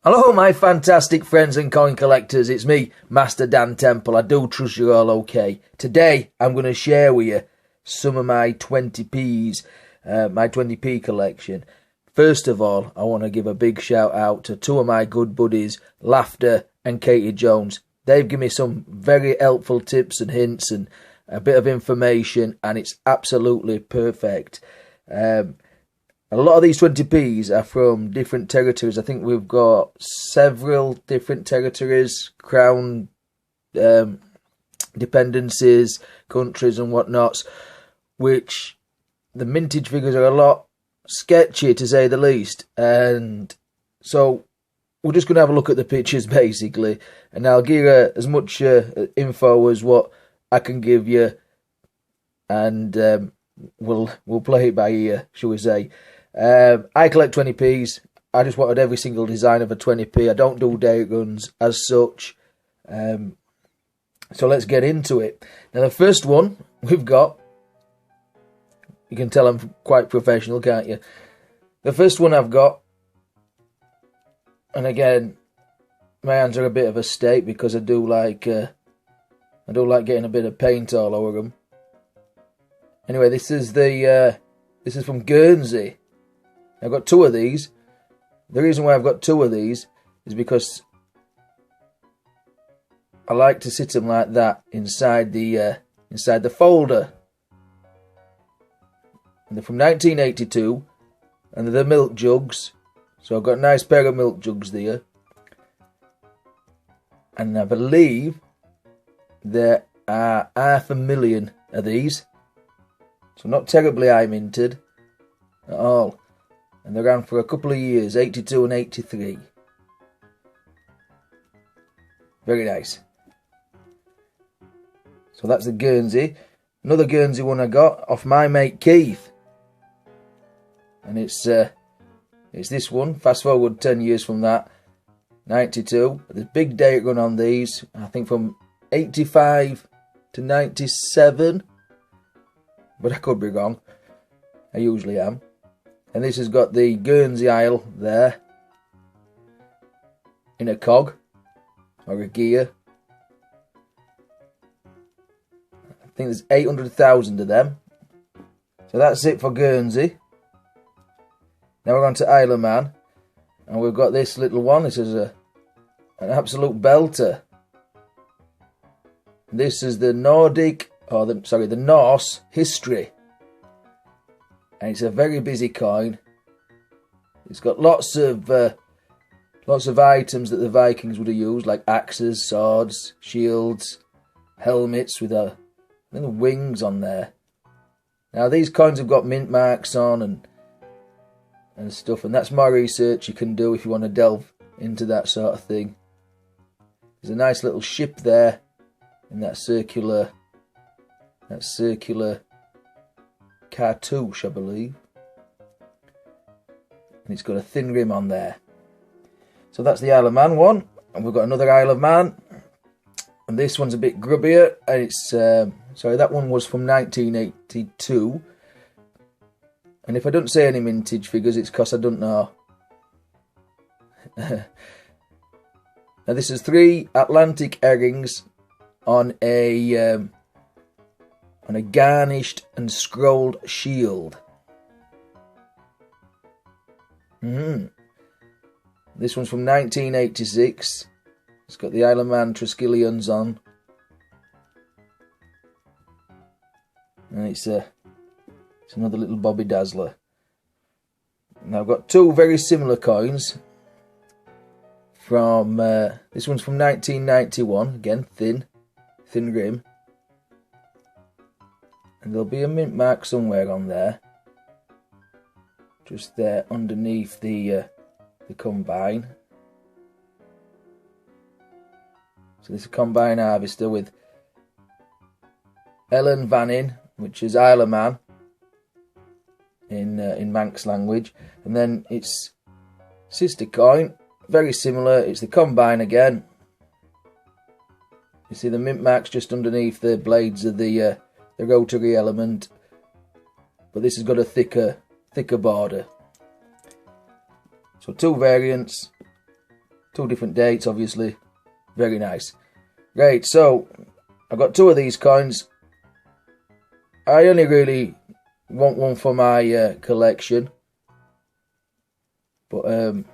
Hello my fantastic friends and coin collectors, it's me, Master Dan Temple. I do trust you're all okay. Today I'm going to share with you some of my 20p's, my 20p collection. First of all, I want to give a big shout out to two of my good buddies, Lafta and Katie Jones. They've given me some very helpful tips and hints and a bit of information, and it's absolutely perfect. A lot of these 20p's are from different territories. I think we've got several different territories, crown dependencies, countries and whatnots, which the mintage figures are a lot sketchy to say the least. And so we're just going to have a look at the pictures basically, and I'll give you as much info as what I can give you, and we'll play it by ear, shall we say. I collect 20p's. I just wanted every single design of a 20p. I don't do date guns as such. So let's get into it. Now the first one we've got, you can tell I'm quite professional, can't you? The first one I've got, and again, my hands are a bit of a state because I do like getting a bit of paint all over them. Anyway, this is from Guernsey. I've got two of these. The reason why I've got two of these is because I like to sit them like that inside the folder. And they're from 1982, and they're the milk jugs. So I've got a nice pair of milk jugs there. And I believe there are 500,000 of these. So not terribly high minted at all. And they ran for a couple of years, 82 and 83. Very nice. So that's the Guernsey. Another Guernsey one I got off my mate Keith. And it's this one. Fast forward 10 years from that. 92. There's big date run on these. I think from 85 to 97. But I could be wrong. I usually am. And this has got the Guernsey Isle there in a cog or a gear. I think there's 800,000 of them. So that's it for Guernsey. Now we're on to Isle of Man, and we've got this little one. This is an absolute belter. This is the the Norse history. And it's a very busy coin. It's got lots of items that the Vikings would have used, like axes, swords, shields, helmets with little wings on there. Now these coins have got mint marks on and stuff, and that's more research you can do if you want to delve into that sort of thing. There's a nice little ship there in that circular cartouche, I believe, and it's got a thin rim on there. So that's the Isle of Man one, and we've got another Isle of Man, and this one's a bit grubbier, and it's sorry, that one was from 1982, and if I don't say any mintage figures, it's because I don't know. Now this is 3 Atlantic herrings on a garnished and scrolled shield. This one's from 1986. It's got the Isle of Man Triskelions on. And it's another little Bobby Dazzler. Now I've got two very similar coins. From this one's from 1991. Again, thin rim. And there'll be a mint mark somewhere on there. Just there underneath the combine. So this is a combine harvester with Ellen Vannin, which is Isle of Man in Manx language. And then its sister coin, very similar. It's the combine again. You see the mint marks just underneath the blades of the rotary element, but this has got a thicker border. So two variants, 2 different dates, obviously. Very nice. Right, so I've got 2 of these coins. I only really want one for my collection, but to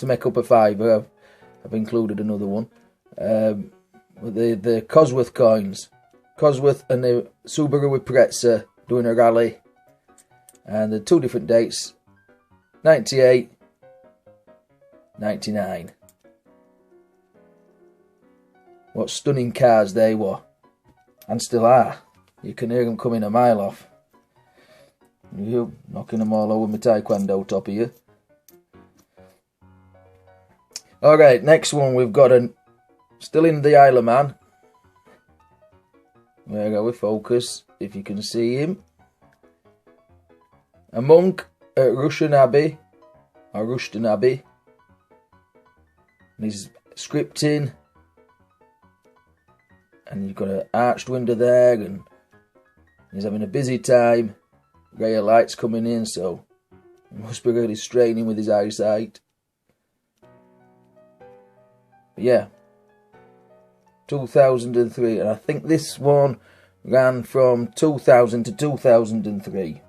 make up a fiver, I've included another one. The Cosworth coins, Cosworth and the Subaru Impreza doing a rally, and the 2 different dates, 98, 99. What stunning cars they were, and still are. You can hear them coming a mile off. You knocking them all over my taekwondo top of you. Alright, next one we've got still in the Isle of Man. Where are we? Focus, if you can see him. A monk at Rushden Abbey, or Rushden Abbey. And he's scripting. And you've got an arched window there, and he's having a busy time. Ray of light's coming in, so he must be really straining with his eyesight. But yeah, 2003, and I think this one ran from 2000 to 2003.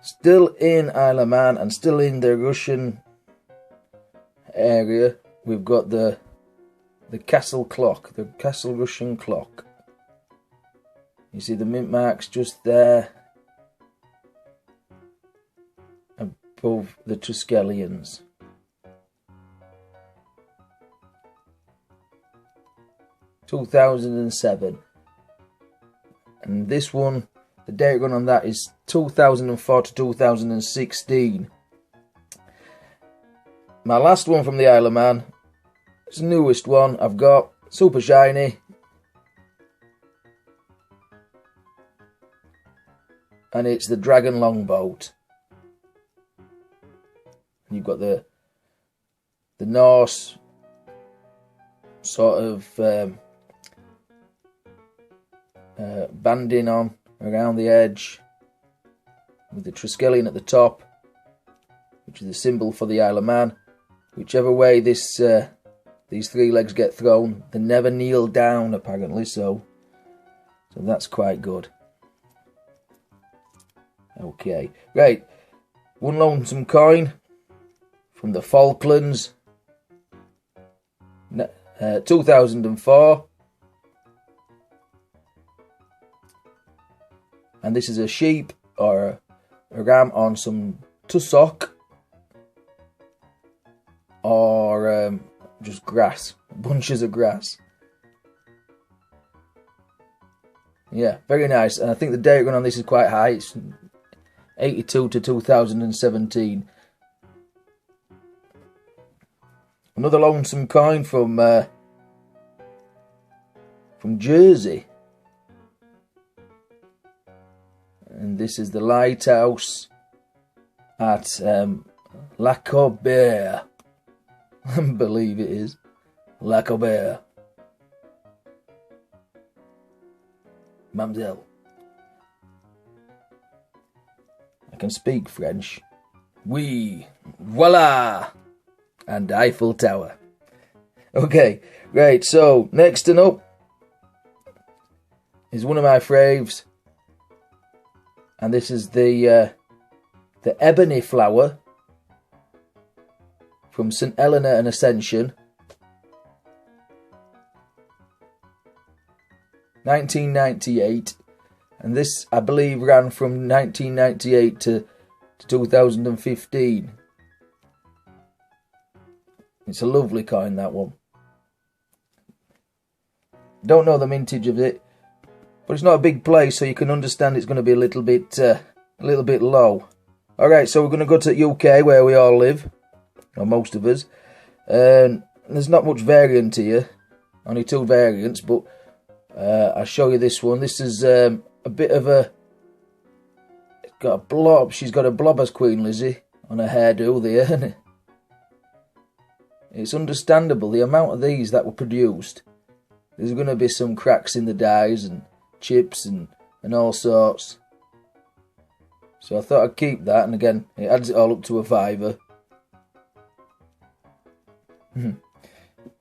Still in Isle of Man and still in the Russian area, we've got the castle clock, the castle Russian clock. You see the mint marks just there above the Triskelions. (2007), and this one, the date run on that is 2004 to 2016. My last one from the Isle of Man, it's the newest one I've got, super shiny, and it's the Dragon Longboat. You've got the Norse sort of banding on around the edge, with the Triskelion at the top, which is the symbol for the Isle of Man. Whichever way these 3 legs get thrown, they never kneel down apparently, so that's quite good. Okay, right, one lonesome coin from the Falklands, 2004, and this is a sheep or a ram on some tussock or just grass, bunches of grass. Yeah, very nice, and I think the date run on this is quite high. It's 82 to 2017. Another lonesome coin from Jersey, and this is the lighthouse at Lacobert. I believe it is Lacobert. Mademoiselle, I can speak French. Oui, voila, and Eiffel Tower. Okay, right, so next and up is one of my faves, and this is the ebony flower from St Helena and Ascension, 1998, and this I believe ran from 1998 to 2015. It's a lovely coin, that one. Don't know the mintage of it, but it's not a big place, so you can understand it's going to be a little bit low. Alright, so we're going to go to the UK where we all live, or most of us. There's not much variant here, only 2 variants, but I'll show you this one. This is a bit of a... It's got a blob. She's got a blob as Queen Lizzie on her hairdo there. It's understandable, the amount of these that were produced. There's going to be some cracks in the dies and chips and all sorts. So I thought I'd keep that, and again, it adds it all up to a fiver.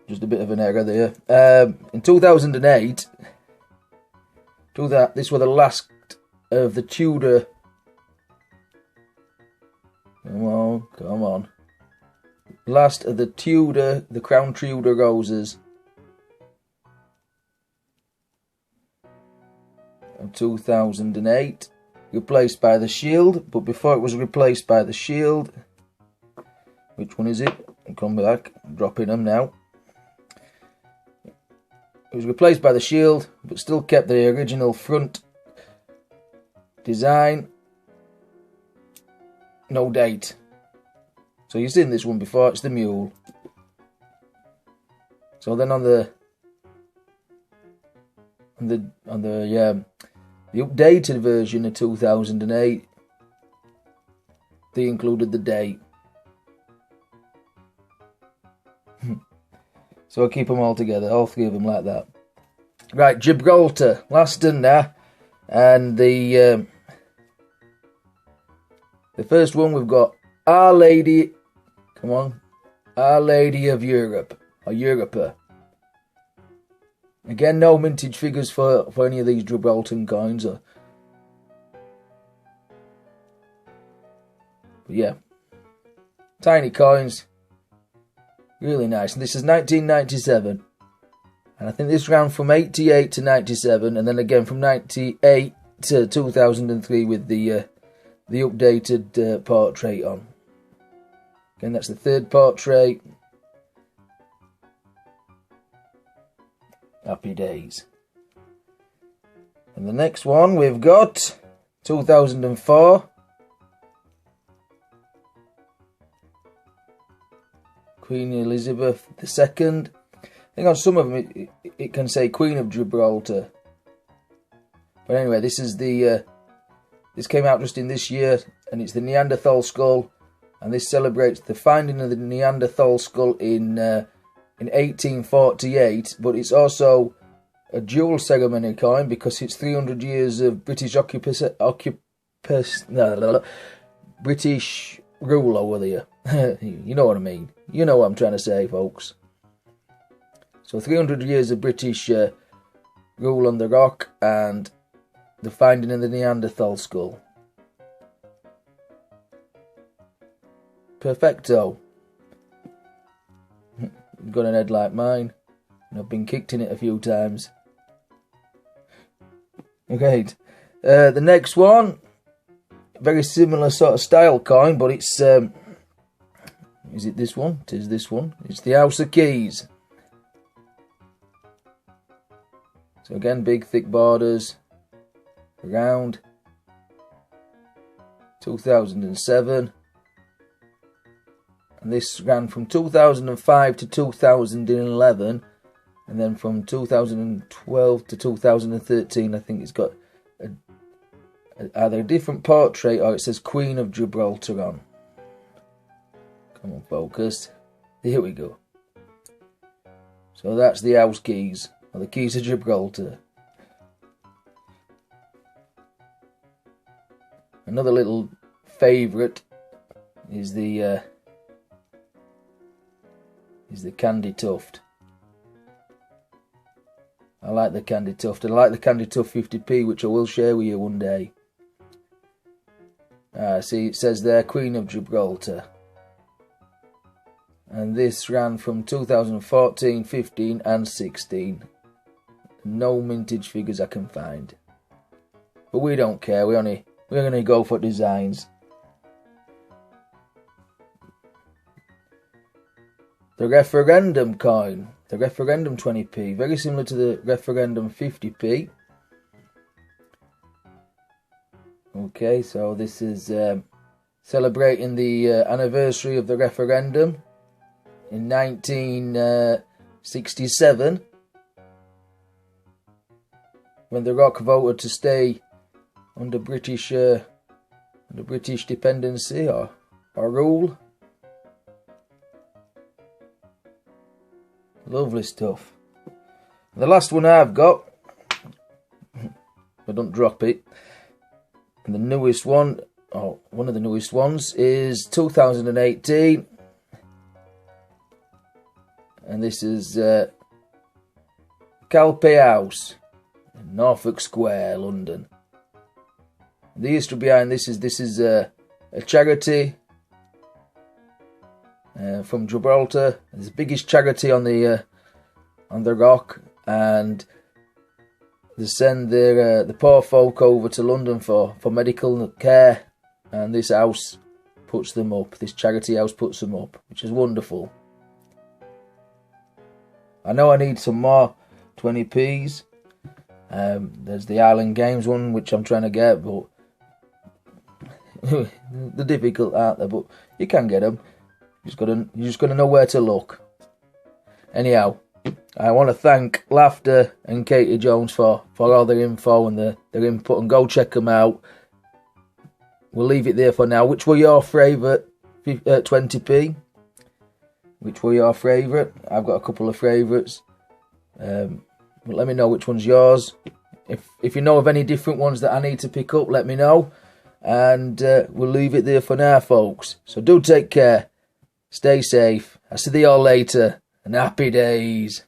Just a bit of an error there. In 2008, this were the last of the Tudor. Come on. Last of the Crown Tudor roses of 2008. Replaced by the shield, but before it was replaced by the shield, which one is it? I'll come back, I'm dropping them now. It was replaced by the shield, but still kept the original front design. No date. So you've seen this one before, it's the mule. So then on the updated version of 2008, they included the date. So I'll keep them all together, all three of them like that. Right, Gibraltar, last done now. And the first one we've got Our Lady, come on, Our Lady of Europe, or Europa. Again, no mintage figures for any of these Gibraltar coins. But yeah, tiny coins, really nice. And this is 1997, and I think this ran from 88 to 97, and then again from 98 to 2003 with the updated portrait on. Again, that's the third portrait. Happy days. And the next one we've got 2004. Queen Elizabeth II. I think on some of them it can say Queen of Gibraltar. But anyway, this is this came out just in this year, and it's the Neanderthal skull, and this celebrates the finding of the Neanderthal skull in 1848, but it's also a dual ceremony coin because it's 300 years of British British rule over there. You know what I mean. You know what I'm trying to say, folks. So 300 years of British rule on the rock and the finding of the Neanderthal skull. Perfecto. Got an head like mine, and I've been kicked in it a few times. Okay, the next one, very similar sort of style coin, but it's is it this one? It is this one. It's the House of Keys. So again, big thick borders, round. 2007. And this ran from 2005 to 2011, and then from 2012 to 2013. I think it's got either a different portrait or it says Queen of Gibraltar on. Come on, focus. Here we go. So that's the house keys, or the keys of Gibraltar. Another little favourite is the Candy Tuft. I like the Candy Tuft. I like the Candy Tuft 50p, which I will share with you one day. See, it says there, Queen of Gibraltar. And this ran from 2014, 15 and 16. No mintage figures I can find. But we don't care, we're going to go for designs. The referendum coin, the referendum 20p, very similar to the referendum 50p. Okay, so this is celebrating the anniversary of the referendum in 1967, when the Rock voted to stay under British dependency or rule. Lovely stuff. The last one I've got, but don't drop it, and the newest one, or one of the newest ones, is 2018. and this is Calpe House, Norfolk Square, London. The history behind this is a charity from Gibraltar. It's the biggest charity on the rock, and they send the poor folk over to London for medical care, and this house puts them up. This charity house puts them up, which is wonderful. I know I need some more 20p's. There's the Island Games one, which I'm trying to get, but they're difficult, aren't they? But you can get them. You just gotta know where to look. Anyhow, I want to thank Lafta and Katie Jones for all their info and their input, and go check them out. We'll leave it there for now. Which were your favourite 20p? Which were your favourite? I've got a couple of favourites. But let me know which one's yours. If you know of any different ones that I need to pick up, let me know. And we'll leave it there for now, folks. So do take care. Stay safe. I'll see you all later. And happy days.